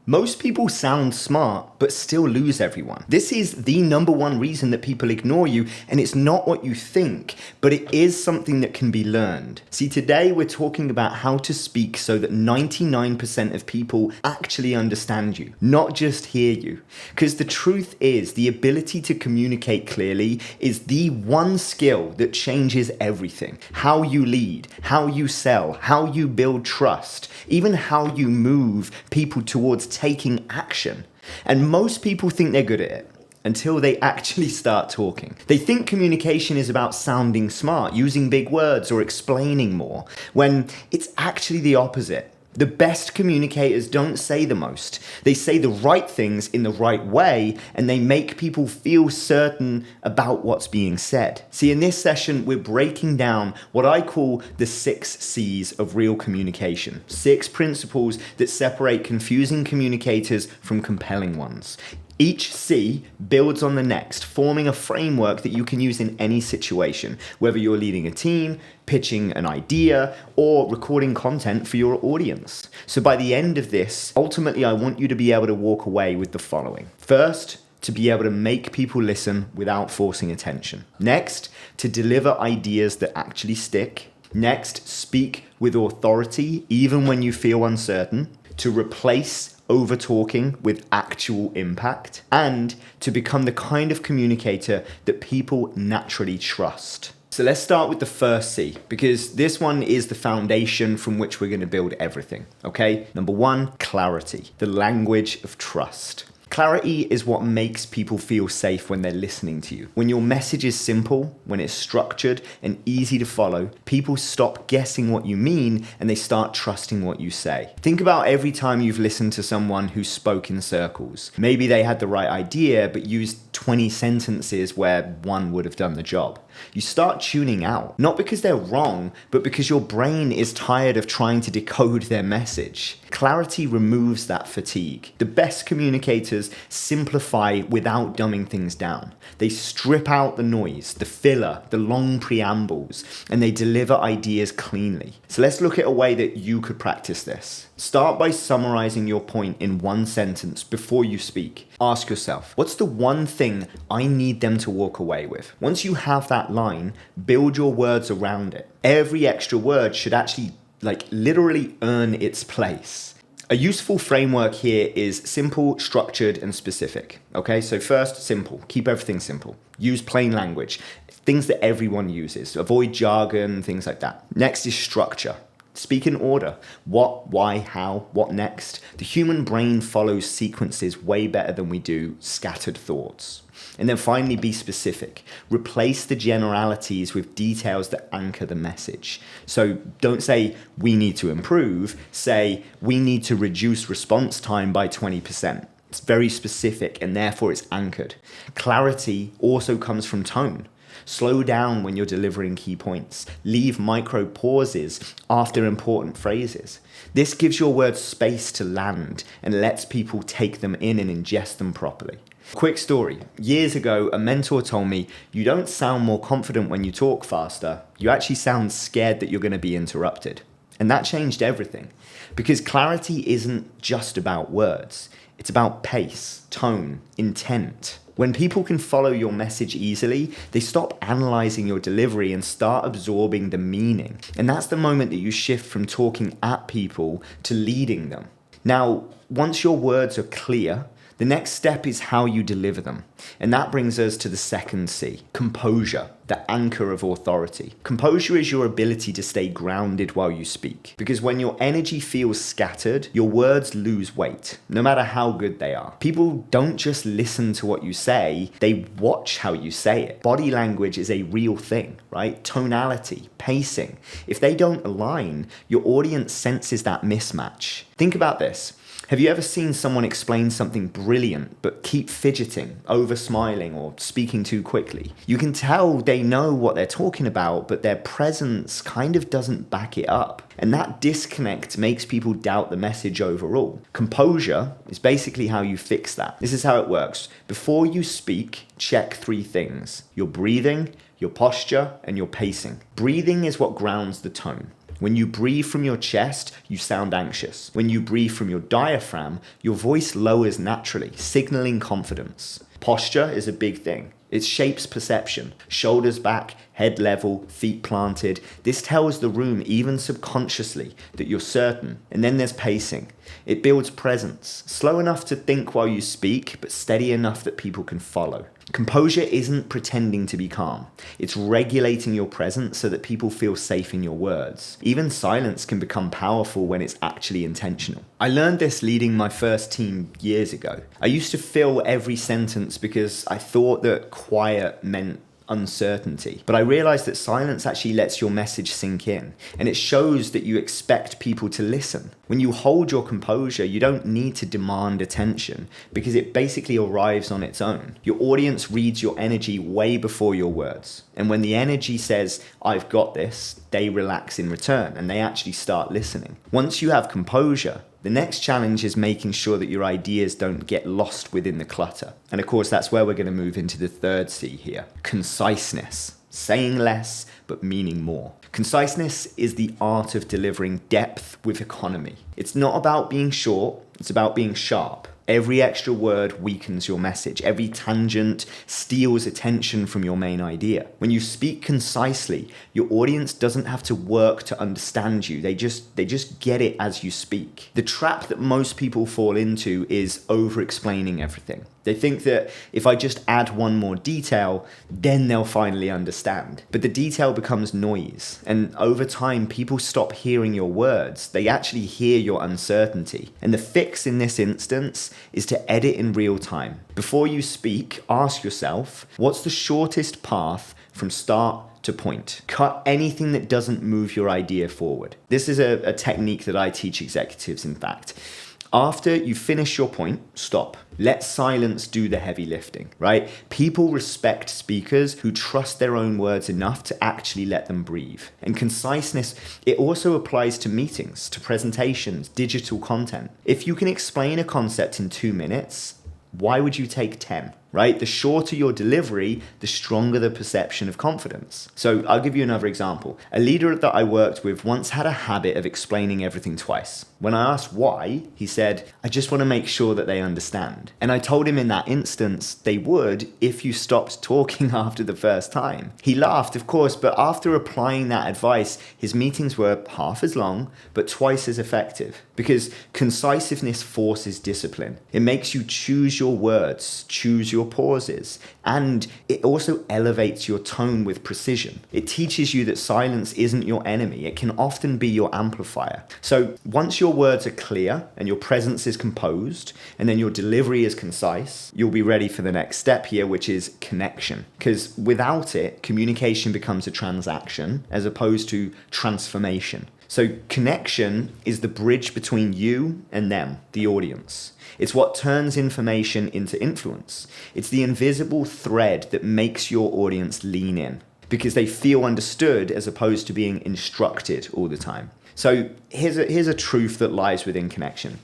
Most people sound smart, but still lose everyone. This is the number one reason that people ignore you, and it's not what you think, but it is something that can be learned. See, today we're talking about how to speak so that 99% of people actually understand you, not just hear you. Because the truth is, the ability to communicate clearly is the one skill that changes everything. How you lead, how you sell, how you build trust, even how you move people towards taking action. And most people think they're good at it until they actually start talking. They think communication is about sounding smart, using big words or explaining more, when it's actually the opposite. The best communicators don't say the most. They say the right things in the right way, and they make people feel certain about what's being said. See, in this session, we're breaking down what I call the 6 C's of real communication. 6 principles that separate confusing communicators from compelling ones. Each C builds on the next, forming a framework that you can use in any situation, whether you're leading a team, pitching an idea, or recording content for your audience. So by the end of this, ultimately, I want you to be able to walk away with the following. First, to be able to make people listen without forcing attention. Next, to deliver ideas that actually stick. Next, speak with authority, even when you feel uncertain. To replace over-talking with actual impact, and to become the kind of communicator that people naturally trust. So let's start with the first C, because this one is the foundation from which we're going to build everything, okay? Number 1, clarity, the language of trust. Clarity is what makes people feel safe when they're listening to you. When your message is simple, when it's structured and easy to follow, people stop guessing what you mean and they start trusting what you say. Think about every time you've listened to someone who spoke in circles. Maybe they had the right idea but used 20 sentences where one would have done the job. You start tuning out, not because they're wrong, but because your brain is tired of trying to decode their message. Clarity removes that fatigue. The best communicators simplify without dumbing things down. They strip out the noise, the filler, the long preambles, and they deliver ideas cleanly. So let's look at a way that you could practice this. Start by summarizing your point in one sentence before you speak. Ask yourself, what's the one thing I need them to walk away with? Once you have that line, build your words around it. Every extra word should actually literally earn its place. A useful framework here is simple, structured, and specific. Okay, so first, simple. Keep everything simple. Use plain language, things that everyone uses. Avoid jargon, things like that. Next is structure. Speak in order. What, why, how, what next? The human brain follows sequences way better than we do scattered thoughts. And then finally, be specific. Replace the generalities with details that anchor the message. So don't say, we need to improve. Say, we need to reduce response time by 20%. It's very specific and therefore it's anchored. Clarity also comes from tone. Slow down when you're delivering key points. Leave micro pauses after important phrases. This gives your words space to land and lets people take them in and ingest them properly. Quick story. Years ago, a mentor told me, you don't sound more confident when you talk faster. You actually sound scared that you're going to be interrupted. And that changed everything. Because clarity isn't just about words. It's about pace, tone, intent. When people can follow your message easily, they stop analyzing your delivery and start absorbing the meaning. And that's the moment that you shift from talking at people to leading them. Now, once your words are clear, the next step is how you deliver them. And that brings us to the second C, composure, the anchor of authority. Composure is your ability to stay grounded while you speak. Because when your energy feels scattered, your words lose weight, no matter how good they are. People don't just listen to what you say, they watch how you say it. Body language is a real thing, right? Tonality, pacing. If they don't align, your audience senses that mismatch. Think about this. Have you ever seen someone explain something brilliant but keep fidgeting, over-smiling, or speaking too quickly? You can tell they know what they're talking about, but their presence kind of doesn't back it up. And that disconnect makes people doubt the message overall. Composure is basically how you fix that. This is how it works. Before you speak, check 3 things: your breathing, your posture, and your pacing. Breathing is what grounds the tone. When you breathe from your chest, you sound anxious. When you breathe from your diaphragm, your voice lowers naturally, signaling confidence. Posture is a big thing. It shapes perception. Shoulders back, head level, feet planted. This tells the room, even subconsciously, that you're certain. And then there's pacing. It builds presence. Slow enough to think while you speak, but steady enough that people can follow. Composure isn't pretending to be calm. It's regulating your presence so that people feel safe in your words. Even silence can become powerful when it's actually intentional. I learned this leading my first team years ago. I used to fill every sentence because I thought that quiet meant uncertainty. But I realized that silence actually lets your message sink in, and it shows that you expect people to listen. When you hold your composure, you don't need to demand attention because it basically arrives on its own. Your audience reads your energy way before your words. And when the energy says, "I've got this," they relax in return and they actually start listening. Once you have composure, the next challenge is making sure that your ideas don't get lost within the clutter. And of course, that's where we're going to move into the third C here, conciseness. Saying less, but meaning more. Conciseness is the art of delivering depth with economy. It's not about being short, it's about being sharp. Every extra word weakens your message. Every tangent steals attention from your main idea. When you speak concisely, your audience doesn't have to work to understand you. They just get it as you speak. The trap that most people fall into is over-explaining everything. They think that if I just add one more detail, then they'll finally understand. But the detail becomes noise. And over time, people stop hearing your words. They actually hear your uncertainty. And the fix in this instance is to edit in real time. Before you speak, ask yourself, what's the shortest path from start to point? Cut anything that doesn't move your idea forward. This is a technique that I teach executives, in fact. After you finish your point, stop. Let silence do the heavy lifting, right? People respect speakers who trust their own words enough to actually let them breathe. And conciseness, it also applies to meetings, to presentations, digital content. If you can explain a concept in 2 minutes, why would you take 10? Right? The shorter your delivery, the stronger the perception of confidence. So I'll give you another example. A leader that I worked with once had a habit of explaining everything twice. When I asked why, he said, "I just want to make sure that they understand." And I told him in that instance, they would if you stopped talking after the first time. He laughed, of course, but after applying that advice, his meetings were half as long, but twice as effective. Because concisiveness forces discipline. It makes you choose your words, choose your pauses, and it also elevates your tone with precision. It teaches you that silence isn't your enemy. It can often be your amplifier. So once your words are clear and your presence is composed and then your delivery is concise, you'll be ready for the next step here, which is connection. Because without it, communication becomes a transaction as opposed to transformation. So connection is the bridge between you and them, the audience. It's what turns information into influence. It's the invisible thread that makes your audience lean in because they feel understood as opposed to being instructed all the time. So here's a truth that lies within connection.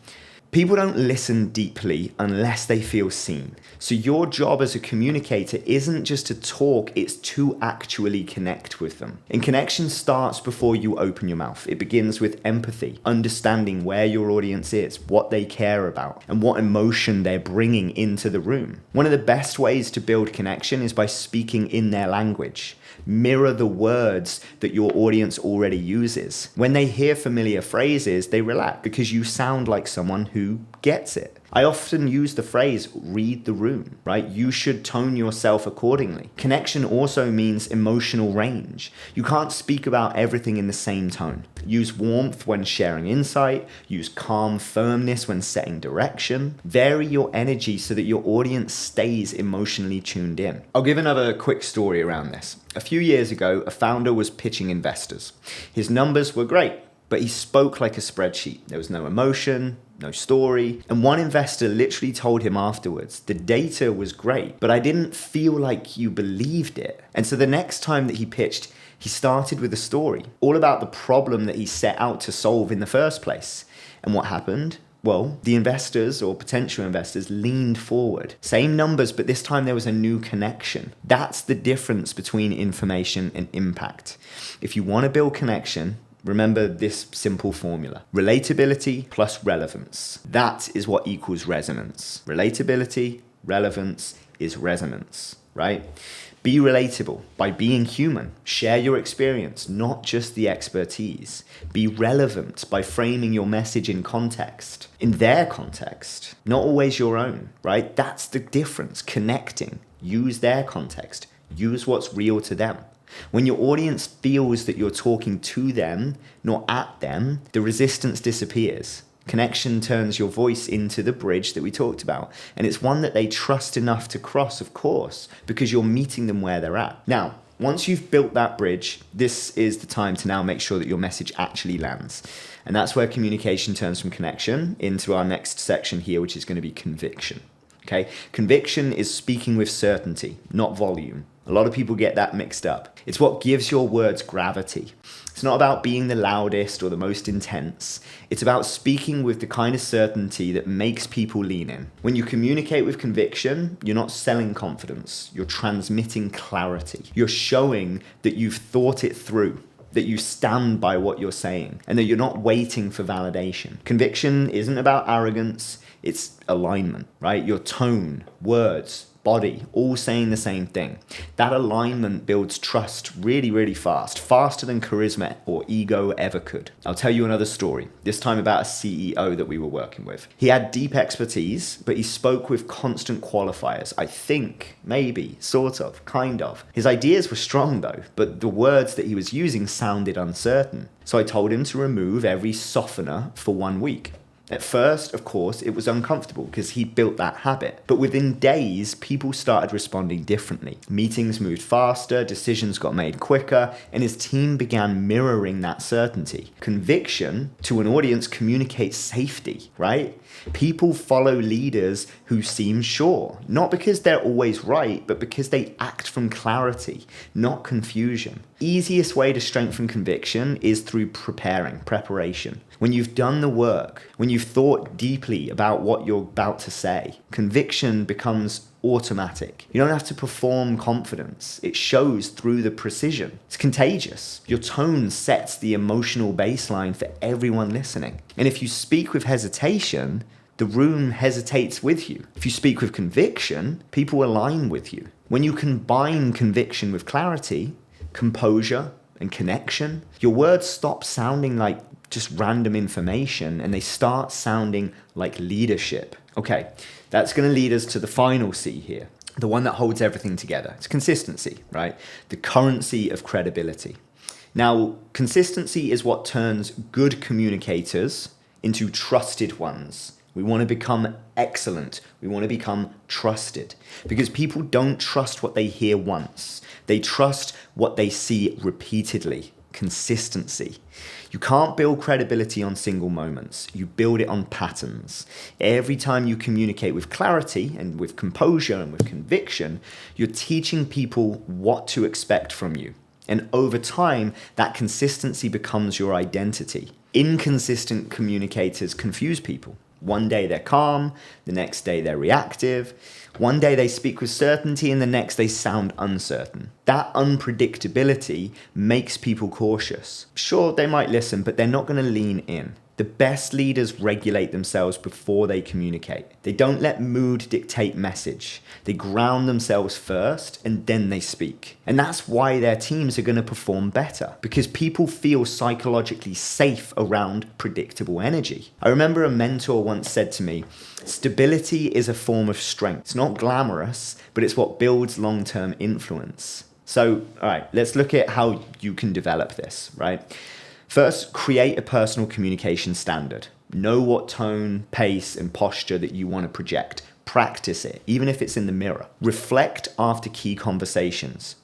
People don't listen deeply unless they feel seen. So your job as a communicator isn't just to talk, it's to actually connect with them. And connection starts before you open your mouth. It begins with empathy, understanding where your audience is, what they care about, and what emotion they're bringing into the room. One of the best ways to build connection is by speaking in their language. Mirror the words that your audience already uses. When they hear familiar phrases, they relax because you sound like someone who gets it. I often use the phrase, read the room, right? You should tone yourself accordingly. Connection also means emotional range. You can't speak about everything in the same tone. Use warmth when sharing insight. Use calm firmness when setting direction. Vary your energy so that your audience stays emotionally tuned in. I'll give another quick story around this. A few years ago, a founder was pitching investors. His numbers were great, but he spoke like a spreadsheet. There was no emotion, no story. And one investor literally told him afterwards, the data was great, but I didn't feel like you believed it. And so the next time that he pitched, he started with a story, all about the problem that he set out to solve in the first place. And what happened? Well, the investors or potential investors leaned forward. Same numbers, but this time there was a new connection. That's the difference between information and impact. If you want to build connection, Remember this simple formula. Relatability plus relevance. That is what equals resonance. Relatability, relevance is resonance, right? Be relatable by being human. Share your experience, not just the expertise. Be relevant by framing your message in context, in their context, not always your own, right? That's the difference. Connecting. Use their context. Use what's real to them. When your audience feels that you're talking to them, not at them, the resistance disappears. Connection turns your voice into the bridge that we talked about. And it's one that they trust enough to cross, of course, because you're meeting them where they're at. Now, once you've built that bridge, this is the time to now make sure that your message actually lands. And that's where communication turns from connection into our next section here, which is going to be conviction. Okay? Conviction is speaking with certainty, not volume. A lot of people get that mixed up. It's what gives your words gravity. It's not about being the loudest or the most intense. It's about speaking with the kind of certainty that makes people lean in. When you communicate with conviction, you're not selling confidence. You're transmitting clarity. You're showing that you've thought it through, that you stand by what you're saying, and that you're not waiting for validation. Conviction isn't about arrogance. It's alignment, right? Your tone, words, body, all saying the same thing. That alignment builds trust really, really fast, faster than charisma or ego ever could. I'll tell you another story, this time about a CEO that we were working with. He had deep expertise, but he spoke with constant qualifiers. I think, maybe, sort of, kind of. His ideas were strong though, but the words that he was using sounded uncertain. So I told him to remove every softener for 1 week. At first, of course, it was uncomfortable because he built that habit. But within days, people started responding differently. Meetings moved faster, decisions got made quicker, and his team began mirroring that certainty. Conviction to an audience communicates safety, right? People follow leaders who seem sure, not because they're always right, but because they act from clarity, not confusion. Easiest way to strengthen conviction is through preparation. When you've done the work, when you've thought deeply about what you're about to say, conviction becomes automatic. You don't have to perform confidence. It shows through the precision. It's contagious. Your tone sets the emotional baseline for everyone listening. And if you speak with hesitation, the room hesitates with you. If you speak with conviction, people align with you. When you combine conviction with clarity, composure, and connection, your words stop sounding like just random information and they start sounding like leadership. Okay, that's going to lead us to the final C here, the one that holds everything together. It's consistency, right? The currency of credibility. Now, consistency is what turns good communicators into trusted ones. We want to become excellent. We want to become trusted because people don't trust what they hear once. They trust what they see repeatedly. Consistency. You can't build credibility on single moments. You build it on patterns. Every time you communicate with clarity and with composure and with conviction, you're teaching people what to expect from you. And over time, that consistency becomes your identity. Inconsistent communicators confuse people. One day they're calm, the next day they're reactive. One day they speak with certainty and the next they sound uncertain. That unpredictability makes people cautious. Sure, they might listen, but they're not going to lean in. The best leaders regulate themselves before they communicate. They don't let mood dictate message. They ground themselves first and then they speak. And that's why their teams are going to perform better, because people feel psychologically safe around predictable energy. I remember a mentor once said to me, stability is a form of strength. It's not glamorous, but it's what builds long-term influence. So, all right, let's look at how you can develop this, right? First, create a personal communication standard. Know what tone, pace, and posture that you want to project. Practice it, even if it's in the mirror. Reflect after key conversations.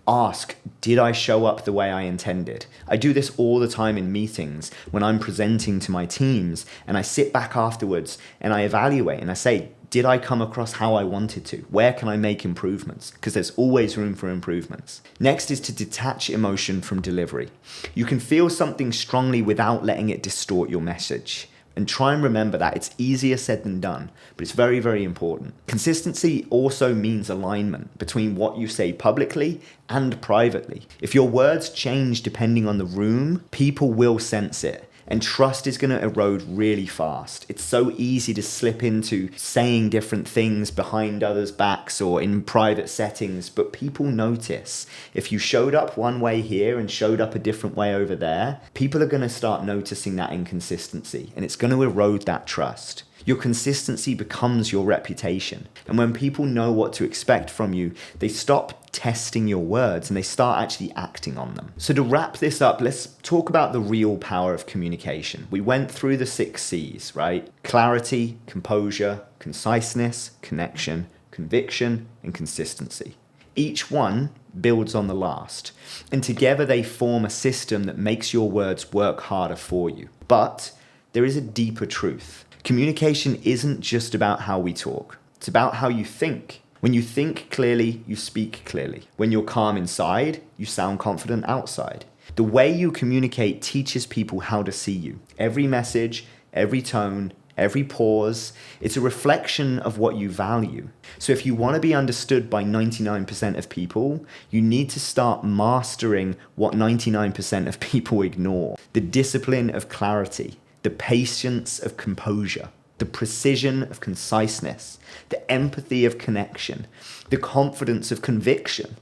Ask, did I show up the way I intended? I do this all the time in meetings when I'm presenting to my teams, and I sit back afterwards and I evaluate and I say, did I come across how I wanted to? Where can I make improvements? Because there's always room for improvements. Next is to detach emotion from delivery. You can feel something strongly without letting it distort your message. And try and remember that. It's easier said than done, but it's very, very important. Consistency also means alignment between what you say publicly and privately. If your words change depending on the room, people will sense it. And trust is going to erode really fast. It's so easy to slip into saying different things behind others' backs or in private settings, but people notice. If you showed up one way here and showed up a different way over there, people are going to start noticing that inconsistency, and it's going to erode that trust. Your consistency becomes your reputation. And when people know what to expect from you, they stop testing your words and they start actually acting on them. So to wrap this up, let's talk about the real power of communication. We went through the 6 C's, right? Clarity, composure, conciseness, connection, conviction, and consistency. Each one builds on the last. And together they form a system that makes your words work harder for you. But there is a deeper truth. Communication isn't just about how we talk. It's about how you think. When you think clearly, you speak clearly. When you're calm inside, you sound confident outside. The way you communicate teaches people how to see you. Every message, every tone, every pause, it's a reflection of what you value. So if you want to be understood by 99% of people, you need to start mastering what 99% of people ignore. The discipline of clarity, the patience of composure, the precision of conciseness, the empathy of connection, the confidence of conviction,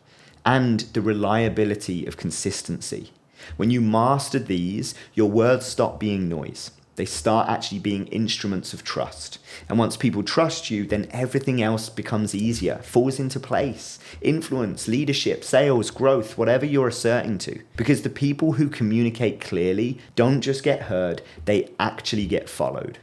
and the reliability of consistency. When you master these, your words stop being noise. They start actually being instruments of trust. And once people trust you, then everything else becomes easier, falls into place. Influence, leadership, sales, growth, whatever you're asserting to. Because the people who communicate clearly don't just get heard, they actually get followed.